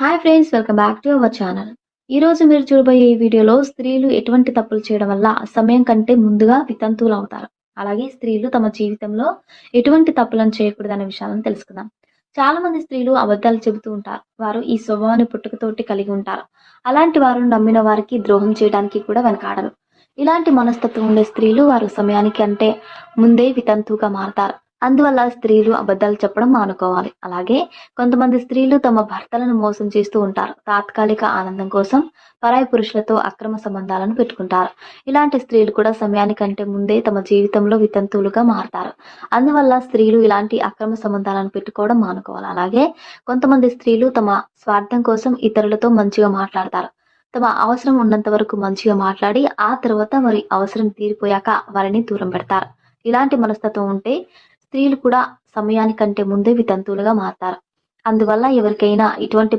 Hi friends, welcome back to our channel. ఈరోజు మీరు చూడబోయే ఈ వీడియోలో స్త్రీలు ఎటువంటి తప్పులు చేయడం వల్ల సమయం కంటే ముందుగా వితంతువులు అవుతారు. అలాగే స్త్రీలు తమ జీవితంలో ఎటువంటి తప్పులను చేయకూడదనే విషయాలను తెలుసుకుందాం. చాలా మంది స్త్రీలు అబద్ధాలు చెబుతూ ఉంటారు. వారు ఈ స్వభావాన్ని పుట్టుకతోటి కలిగి ఉంటారు. అలాంటి వారు నమ్మిన వారికి ద్రోహం చేయడానికి కూడా వెనకాడరు. ఇలాంటి మనస్తత్వం ఉండే స్త్రీలు వారు సమయానికి అంటే ముందే వితంతువుగా మారతారు. అందువల్ల స్త్రీలు అబద్ధాలు చెప్పడం మానుకోవాలి. అలాగే కొంతమంది స్త్రీలు తమ భర్తలను మోసం చేస్తూ ఉంటారు. తాత్కాలిక ఆనందం కోసం పరాయి పురుషులతో అక్రమ సంబంధాలను పెట్టుకుంటారు. ఇలాంటి స్త్రీలు కూడా సమయానికంటే ముందే తమ జీవితంలో వితంతువులుగా మారతారు. అందువల్ల స్త్రీలు ఇలాంటి అక్రమ సంబంధాలను పెట్టుకోవడం మానుకోవాలి. అలాగే కొంతమంది స్త్రీలు తమ స్వార్థం కోసం ఇతరులతో మంచిగా మాట్లాడతారు. తమ అవసరం ఉన్నంత వరకు మంచిగా మాట్లాడి ఆ తర్వాత వారి అవసరం తీరిపోయాక వారిని దూరం పెడతారు. ఇలాంటి మనస్తత్వం ఉంటే స్త్రీలు కూడా సమయానికంటే ముందే వితంతువులుగా మారతారు. అందువల్ల ఎవరికైనా ఇటువంటి